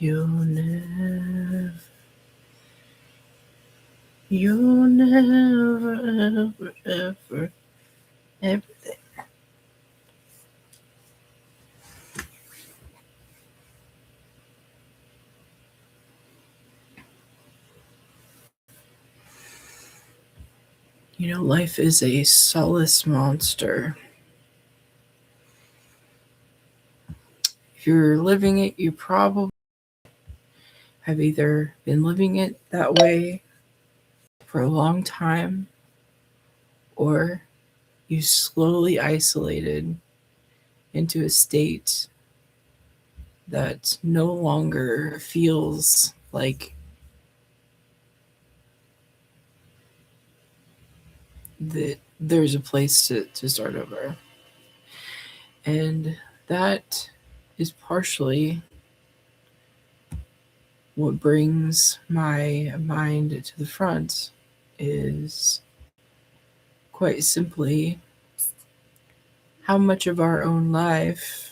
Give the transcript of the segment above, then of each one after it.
You'll never, ever, everything. Life is a solace monster. If you're living it, you probably have either been living it that way for a long time or you slowly isolated into a state that no longer feels like that there's a place to start over. And that is partially what brings my mind to the front is quite simply how much of our own life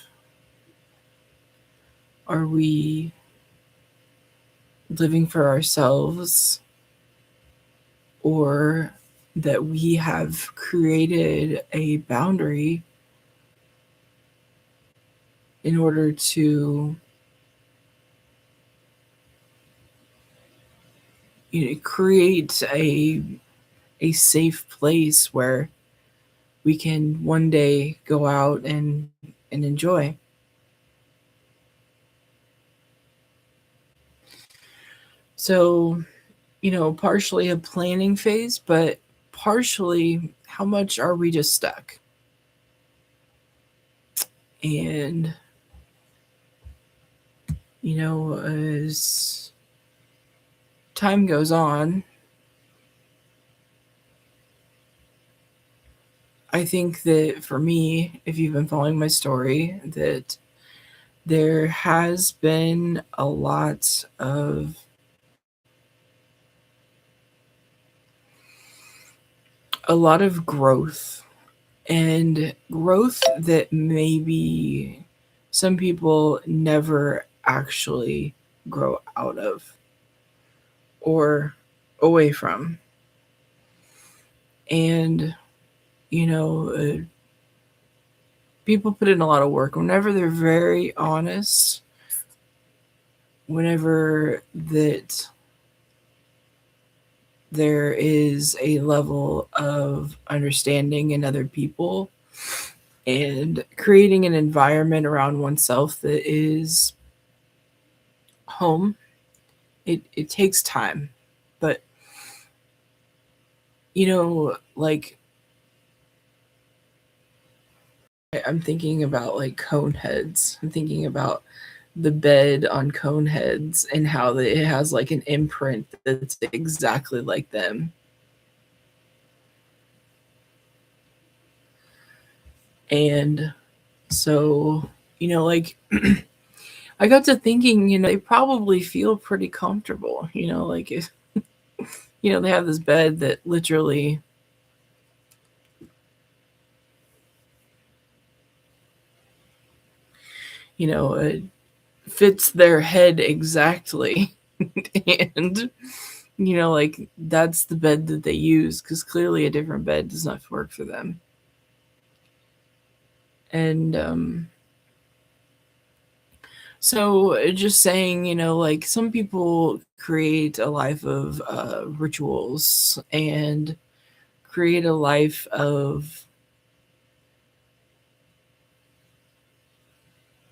are we living for ourselves, or that we have created a boundary in order to create a safe place where we can one day go out and enjoy. So, partially a planning phase, but partially how much are we just stuck? And, as time goes on, I think that for me, if you've been following my story, that there has been a lot of growth, and growth that maybe some people never actually grow out of or away from. And people put in a lot of work whenever they're very honest, whenever that there is a level of understanding in other people and creating an environment around oneself that is home. It takes time, but like I'm thinking about like cone heads. I'm thinking about the bed on cone heads and how it has like an imprint that's exactly like them. And so, like I got to thinking, they probably feel pretty comfortable, like if they have this bed that literally it fits their head exactly. And like that's the bed that they use, because clearly a different bed does not work for them. And so just saying, like some people create a life of rituals and create a life of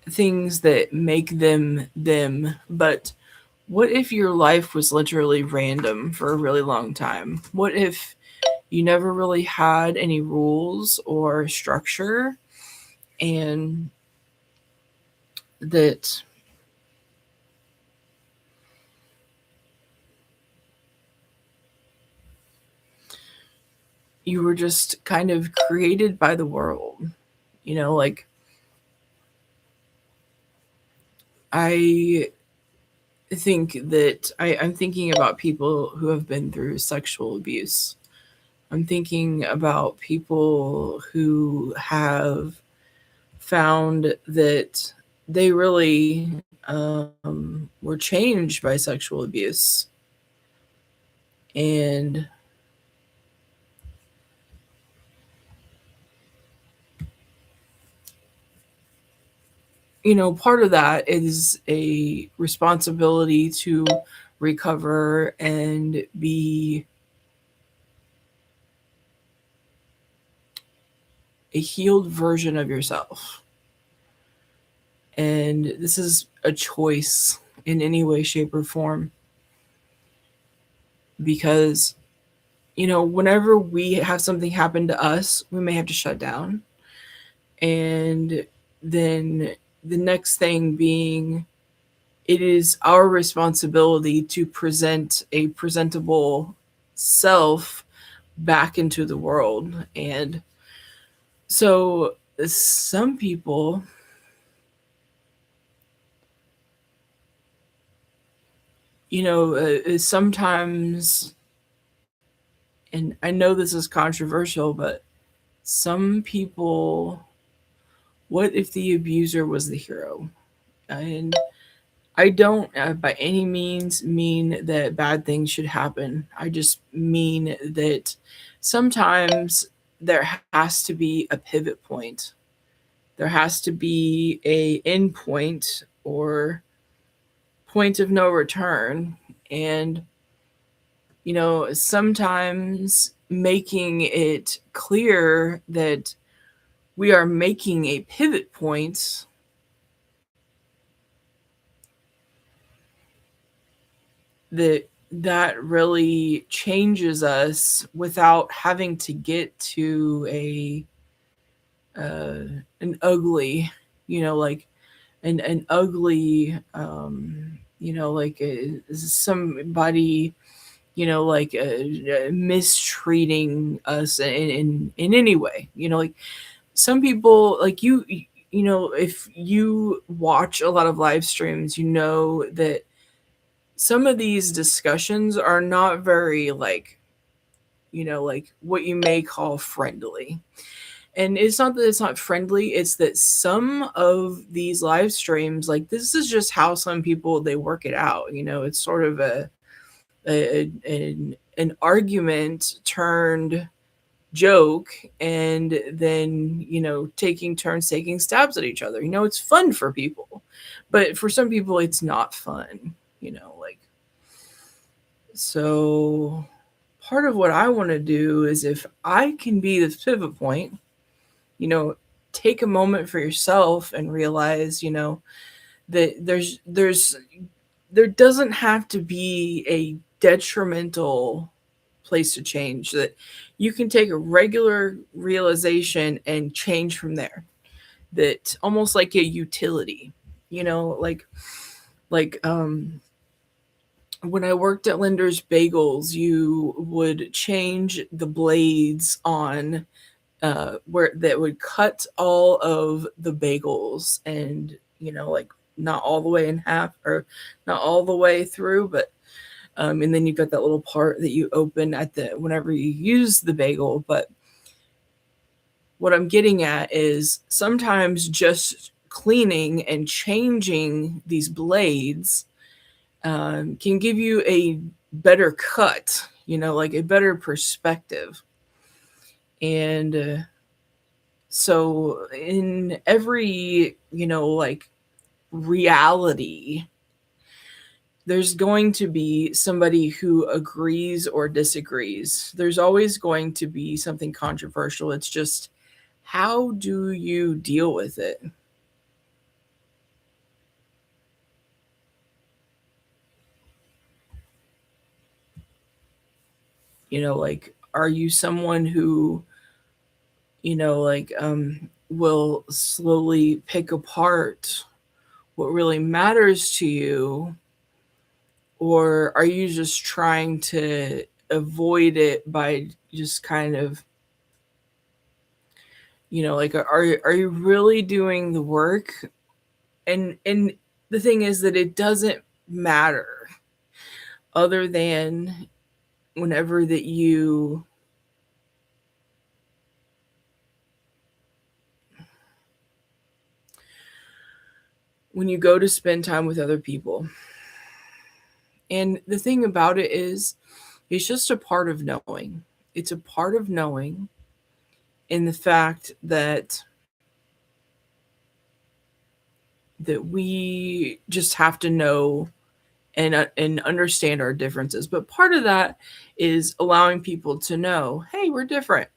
things that make them them. But what if your life was literally random for a really long time? What if you never really had any rules or structure, and that you were just kind of created by the world? Like I think that I'm thinking about people who have been through sexual abuse. I'm thinking about people who have found that they really were changed by sexual abuse. And, part of that is a responsibility to recover and be a healed version of yourself. And this is a choice in any way, shape, or form. Because, whenever we have something happen to us, we may have to shut down. And then the next thing being, it is our responsibility to present a presentable self back into the world. And so some people, sometimes, and I know this is controversial, but some people, what if the abuser was the hero? And I don't by any means mean that bad things should happen. I just mean that sometimes there has to be a pivot point. There has to be a end point or point of no return. And, sometimes making it clear that we are making a pivot point, that really changes us without having to get to a an ugly, like an ugly, like somebody, like mistreating us in any way, like some people, like if you watch a lot of live streams, that some of these discussions are not very, like, like what you may call friendly. And it's not that it's not friendly, it's that some of these live streams, like, this is just how some people, they work it out. It's sort of an argument turned joke, and then, taking turns taking stabs at each other. It's fun for people, but for some people it's not fun, like. So part of what I want to do is, if I can be this pivot point, you know, take a moment for yourself and realize, that there doesn't have to be a detrimental place to change, that you can take a regular realization and change from there. That almost like a utility, like when I worked at Linder's Bagels, you would change the blades on where that would cut all of the bagels, and like, not all the way in half, or not all the way through, but and then you've got that little part that you open at the whenever you use the bagel. But what I'm getting at is, sometimes just cleaning and changing these blades can give you a better cut, like a better perspective. And so in every, like, reality, there's going to be somebody who agrees or disagrees. There's always going to be something controversial. It's just, how do you deal with it? Like, are you someone who, like, will slowly pick apart what really matters to you? Or are you just trying to avoid it by just kind of, like, are you really doing the work? And the thing is that it doesn't matter, other than whenever that you, when you go to spend time with other people. And the thing about it is, it's just a part of knowing. It's a part of knowing in the fact that we just have to know and understand our differences. But part of that is allowing people to know, hey, we're different.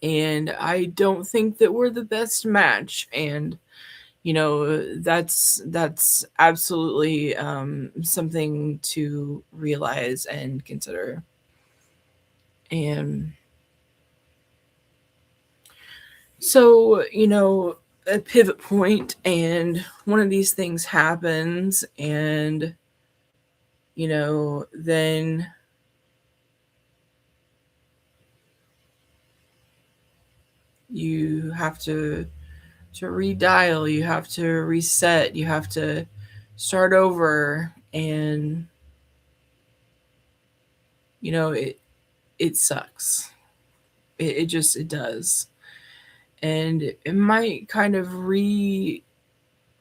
And I don't think that we're the best match. And that's absolutely something to realize and consider. And so, a pivot point, and one of these things happens, and then you have to redial, you have to reset, you have to start over, and it sucks. It does. And it might kind of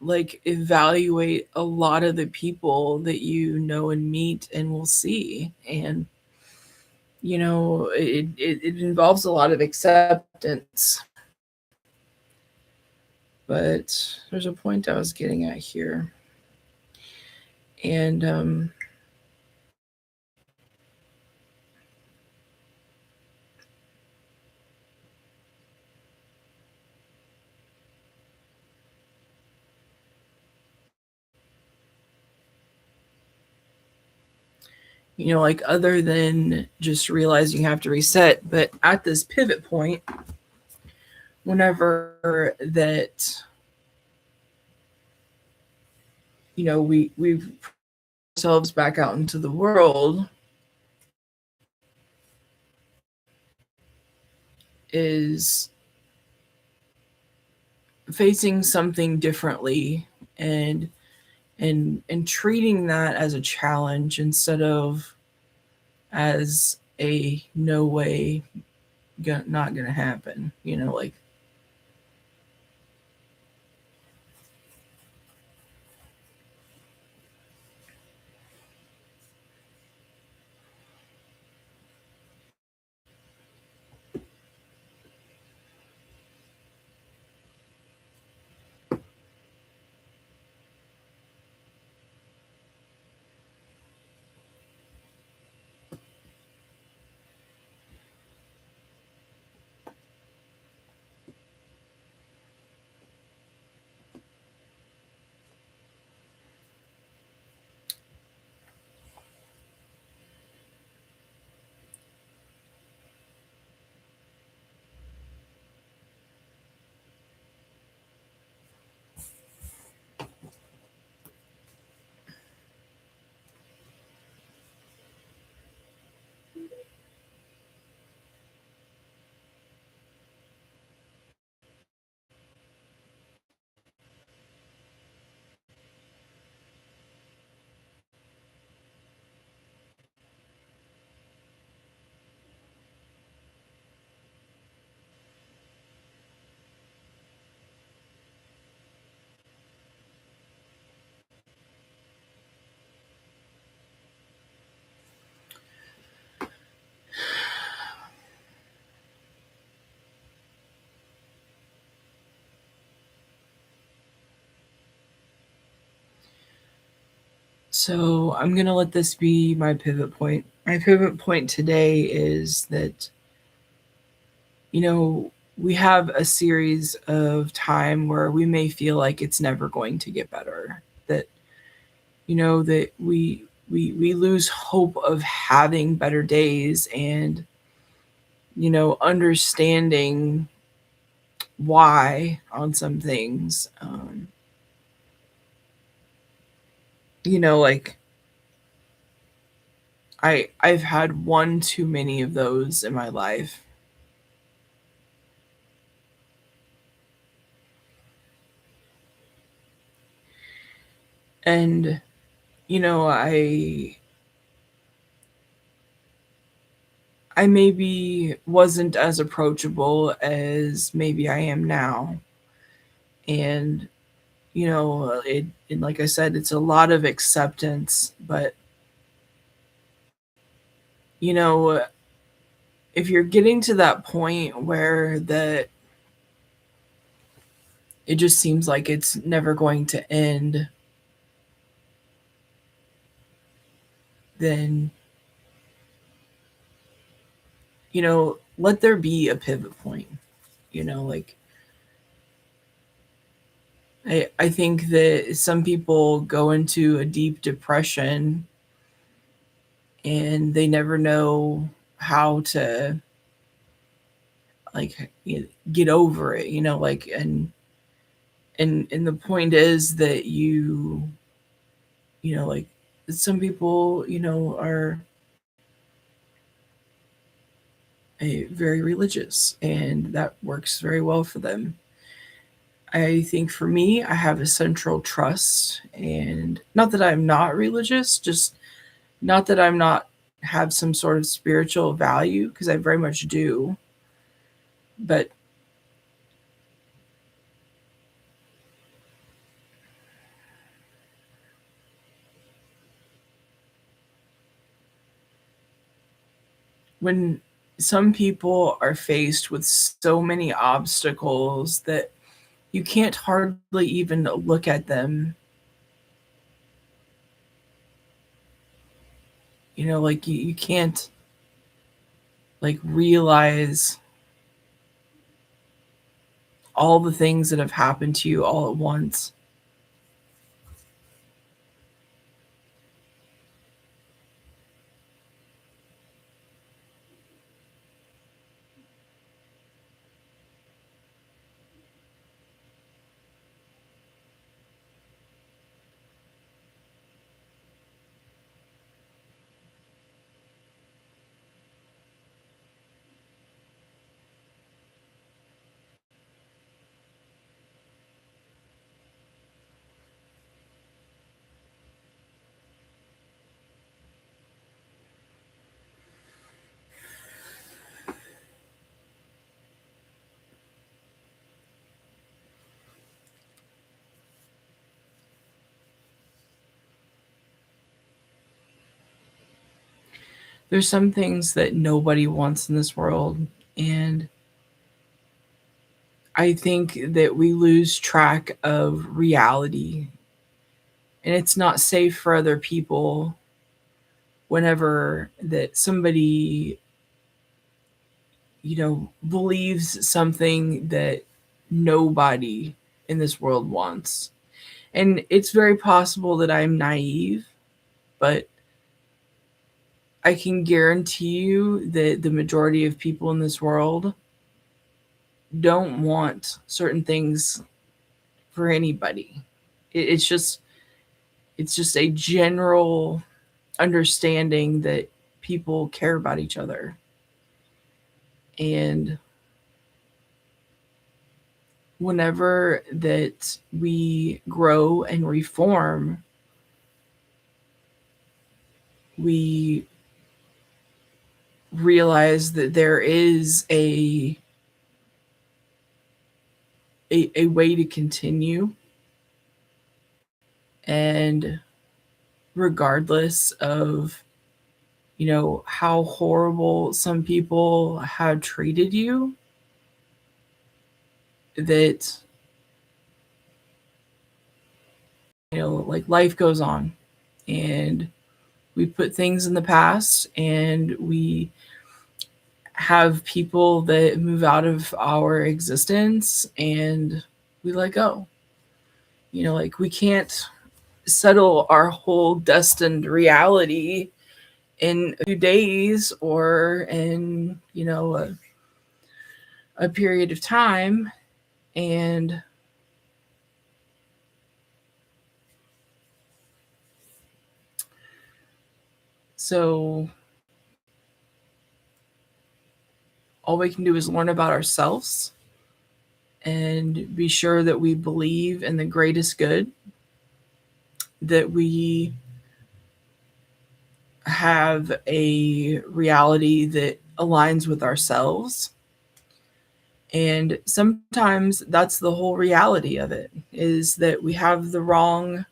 evaluate a lot of the people that you know and meet and will see. And it involves a lot of acceptance. But there's a point I was getting at here. And like, other than just realizing you have to reset, but at this pivot point, whenever that we've ourselves back out into the world, is facing something differently, and treating that as a challenge instead of as a no way, not gonna happen, like. So I'm going to let this be my pivot point. My pivot point today is that, we have a series of time where we may feel like it's never going to get better. That, that we lose hope of having better days, and, understanding why on some things. Like, I've had one too many of those in my life. And I maybe wasn't as approachable as maybe I am now. And and like I said, it's a lot of acceptance. But you know, if you're getting to that point where that it just seems like it's never going to end, then let there be a pivot point. Like I think that some people go into a deep depression and they never know how to like get over it, like and the point is that like some people are very religious and that works very well for them. I think for me, I have a central trust, and not that I'm not religious, just not that I'm not have some sort of spiritual value, because I very much do. But when some people are faced with so many obstacles that you can't hardly even look at them, like you can't like realize all the things that have happened to you all at once. There's some things that nobody wants in this world, and I think that we lose track of reality, and it's not safe for other people whenever that somebody believes something that nobody in this world wants. And it's very possible that I'm naive, but I can guarantee you that the majority of people in this world don't want certain things for anybody. It's just a general understanding that people care about each other. And whenever that we grow and reform, we realize that there is a way to continue, and regardless of how horrible some people have treated you, that like life goes on, and we put things in the past, and we have people that move out of our existence, and we let go. Like we can't settle our whole destined reality in a few days or in a period of time. And so all we can do is learn about ourselves and be sure that we believe in the greatest good, that we have a reality that aligns with ourselves, And sometimes that's the whole reality of it, is that we have the wrong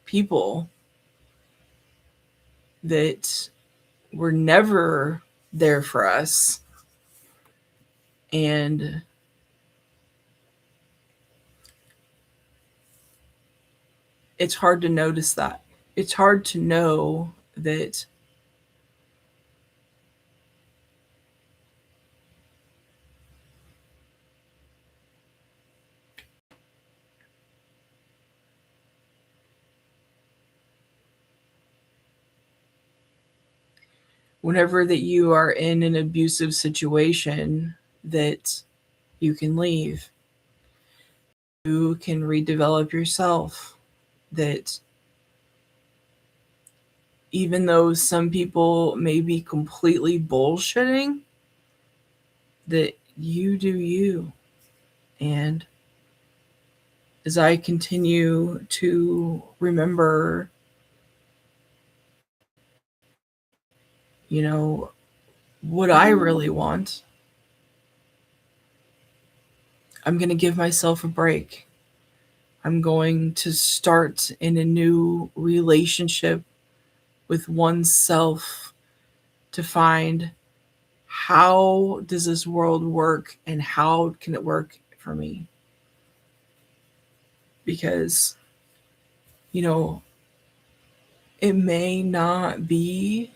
people that were never there for us. And it's hard to notice that. It's hard to know that whenever that you are in an abusive situation, that you can leave. You can redevelop yourself. That even though some people may be completely bullshitting, that you do you. And as I continue to remember, you know, what I really want, I'm going to give myself a break. I'm going to start in a new relationship with oneself to find, how does this world work and how can it work for me? Because, you know, it may not be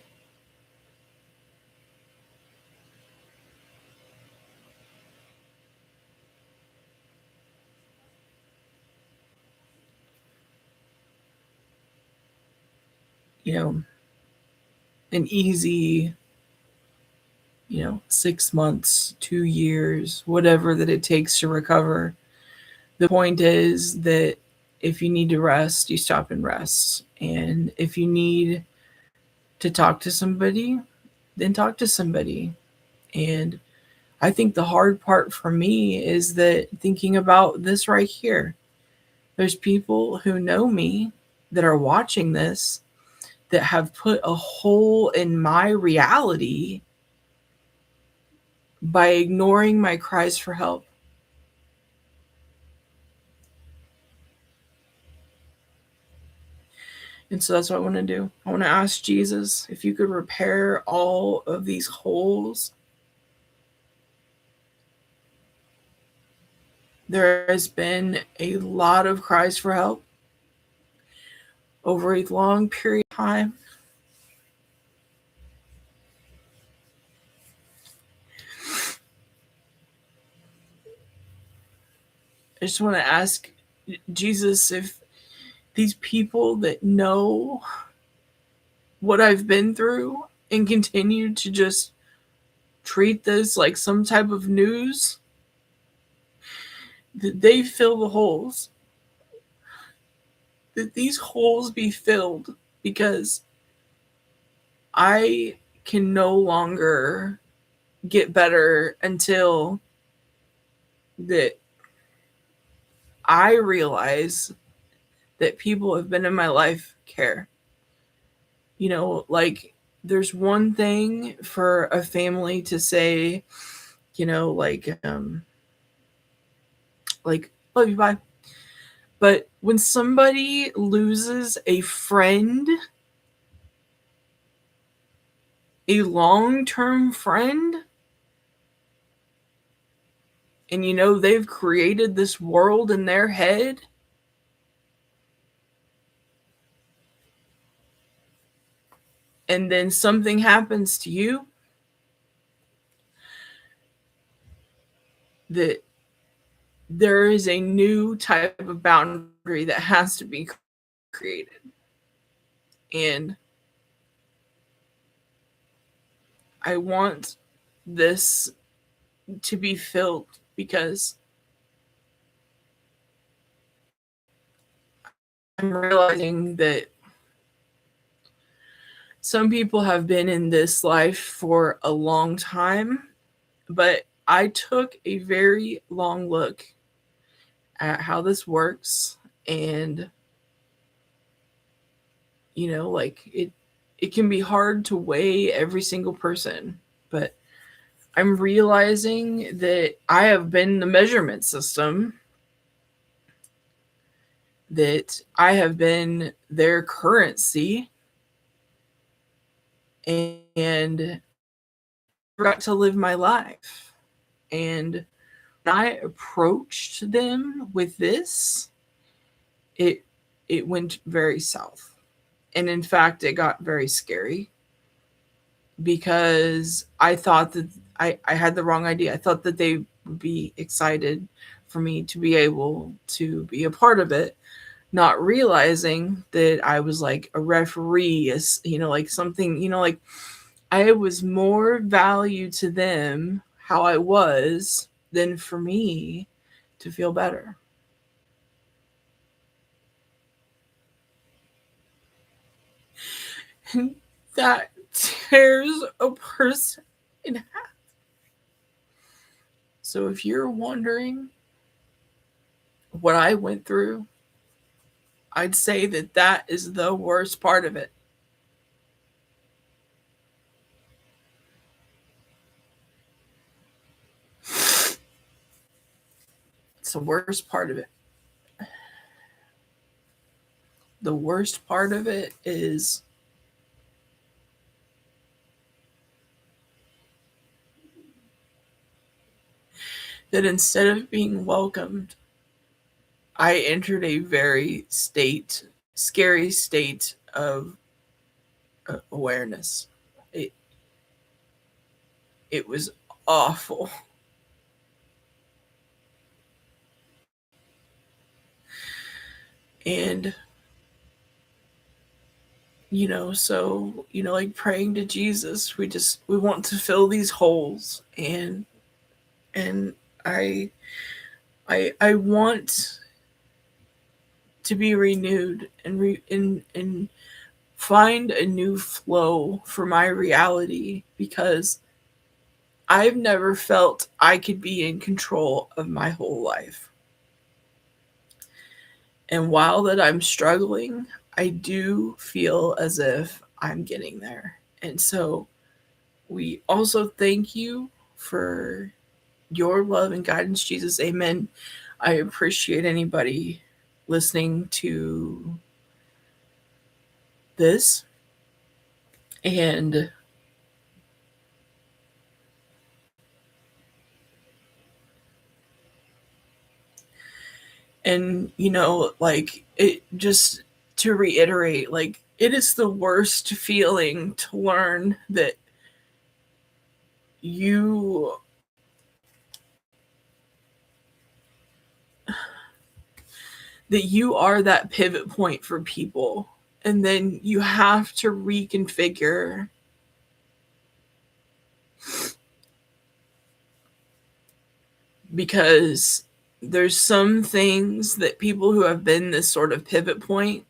you know, an easy, 6 months, 2 years, whatever that it takes to recover. The point is that if you need to rest, you stop and rest. And if you need to talk to somebody, then talk to somebody. And I think the hard part for me is that thinking about this right here, there's people who know me that are watching this that have put a hole in my reality by ignoring my cries for help. And so that's what I want to do. I want to ask Jesus if you could repair all of these holes. There has been a lot of cries for help over a long period of time. I just want to ask Jesus if these people that know what I've been through and continue to just treat this like some type of news, that they fill the holes. That these holes be filled, because I can no longer get better until that I realize that people have been in my life care. Like, there's one thing for a family to say, like, love you, bye. But when somebody loses a friend, a long-term friend, and they've created this world in their head, and then something happens to you, that there is a new type of boundary that has to be created. And I want this to be filled, because I'm realizing that some people have been in this life for a long time, but I took a very long look at how this works. And like, it can be hard to weigh every single person, but I'm realizing that I have been the measurement system, that I have been their currency, and forgot to live my life. And when I approached them with this, it it went very south. And in fact, it got very scary because I thought that I had the wrong idea. I thought that they would be excited for me to be able to be a part of it, not realizing that I was like a referee, as like something, like I was more value to them how I was than for me to feel better. And that tears a person in half. So if you're wondering what I went through, I'd say that that is the worst part of it. It's the worst part of it. The worst part of it is that instead of being welcomed, I entered a very scary state of awareness. It it was awful. And so like praying to Jesus, we want to fill these holes, and I I want to be renewed and find a new flow for my reality, because I've never felt I could be in control of my whole life. And while that I'm struggling, I do feel as if I'm getting there. And so we also thank you for your love and guidance, Jesus. Amen. I appreciate anybody listening to this. And like, it just, to reiterate, like, it is the worst feeling to learn you that you are that pivot point for people, and then you have to reconfigure, because there's some things that people who have been this sort of pivot point,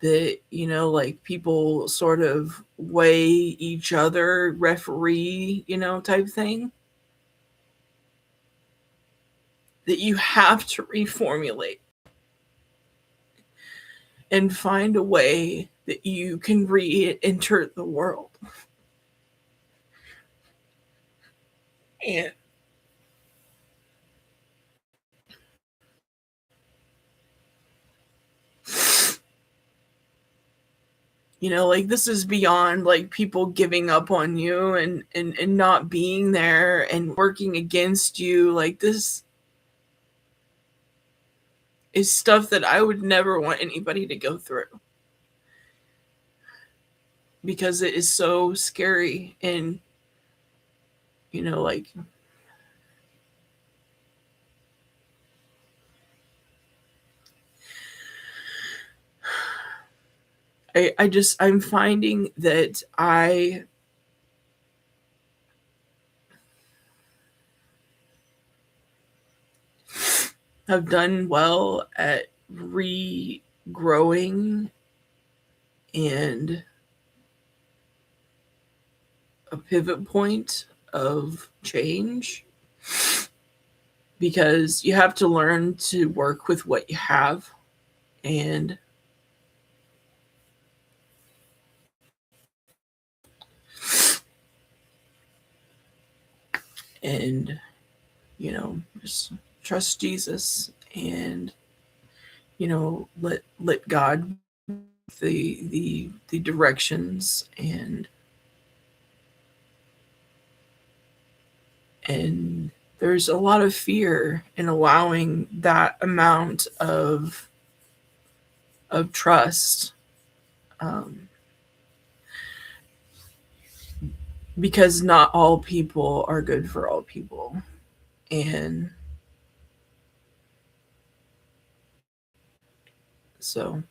that like, people sort of weigh each other, referee, type thing, that you have to reformulate and find a way that you can re-enter the world. And like, this is beyond like people giving up on you and not being there and working against you. Like, this is stuff that I would never want anybody to go through, because it is so scary. And like, I'm finding that I have done well at regrowing and a pivot point of change, because you have to learn to work with what you have. And and just trust Jesus, and let God the directions, and there's a lot of fear in allowing that amount of trust, um, because not all people are good for all people, and so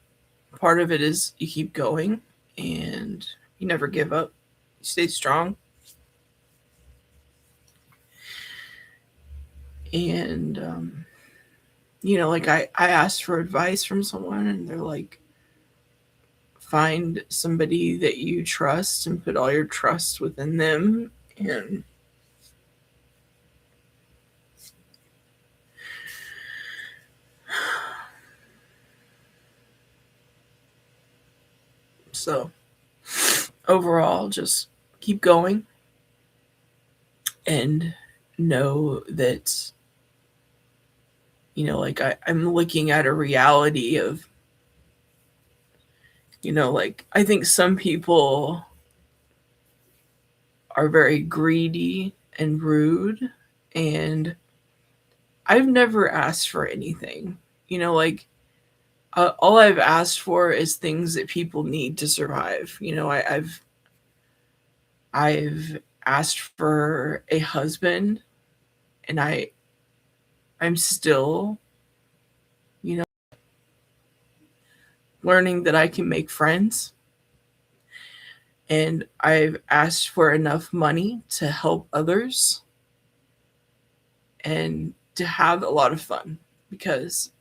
part of it is you keep going, and you never give up, you stay strong, and like I asked for advice from someone, and they're like, find somebody that you trust and put all your trust within them. And so overall, just keep going and know that, like I'm looking at a reality of, like I think some people are very greedy and rude, and I've never asked for anything. Like all I've asked for is things that people need to survive. I've asked for a husband, and I'm still, you know, learning that I can make friends, and I've asked for enough money to help others and to have a lot of fun, because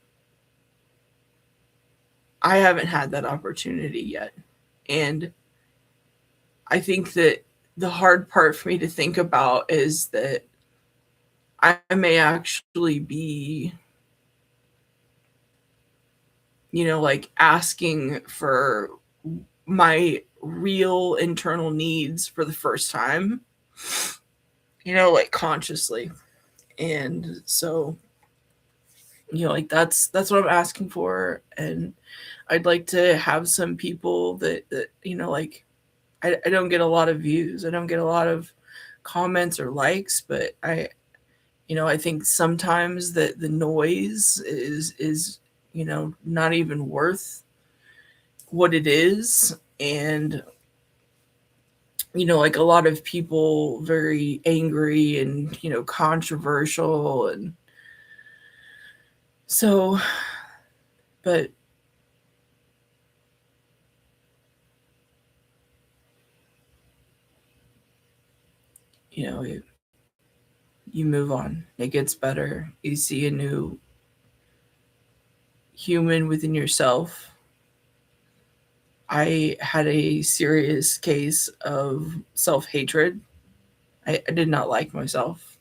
I haven't had that opportunity yet. And I think that the hard part for me to think about is that I may actually be, like asking for my real internal needs for the first time, like consciously. And so, like that's what I'm asking for. And I'd like to have some people that like I don't get a lot of views. I don't get a lot of comments or likes, but I think sometimes the noise is not even worth what it is. And like a lot of people very angry and controversial, and so, but you move on, it gets better, you see a new human within yourself. I had a serious case of self-hatred. I did not like myself.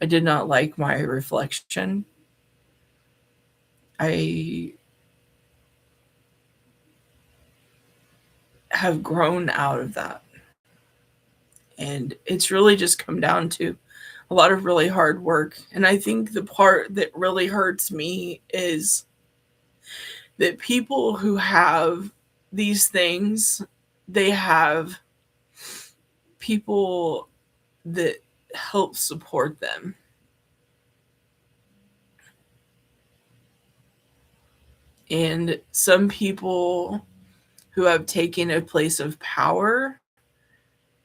I did not like my reflection. I have grown out of that. And it's really just come down to a lot of really hard work. And I think the part that really hurts me is that people who have these things, they have people that help support them. And some people who have taken a place of power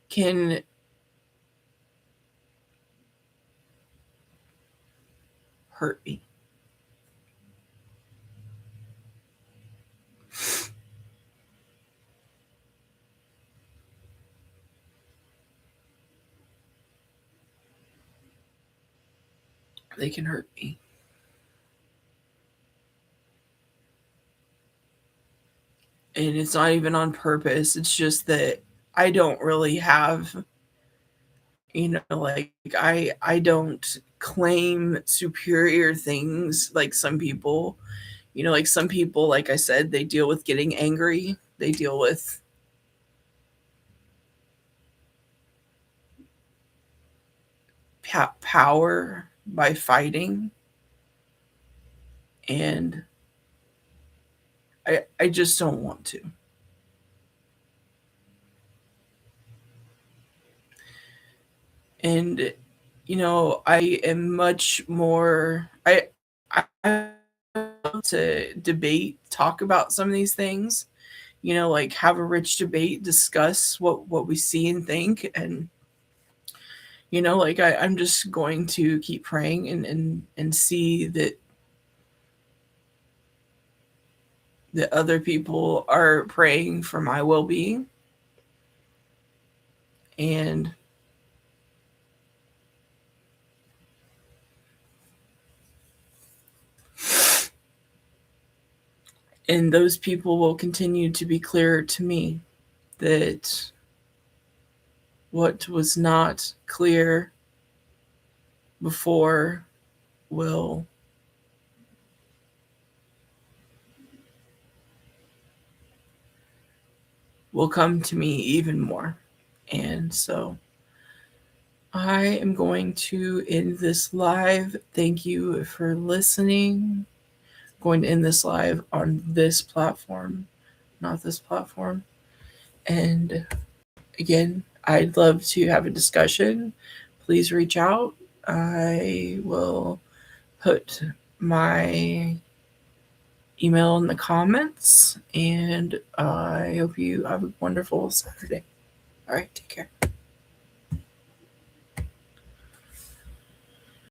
can hurt me. They can hurt me. And it's not even on purpose. It's just that I don't really have, like I don't claim superior things like some people. Like some people, like I said, they deal with getting angry. They deal with power by fighting, and I just don't want to. And I am much more I love to debate, talk about some of these things, like have a rich debate, discuss what we see and think. And like I'm just going to keep praying and see that other people are praying for my well-being. and and those people will continue to be clearer to me, that what was not clear before will come to me even more. And so I am going to end this live. Thank you for listening. Going to end this live on this platform, not this platform. And again, I'd love to have a discussion. Please reach out. I will put my email in the comments, and I hope you have a wonderful Saturday. All right, take care.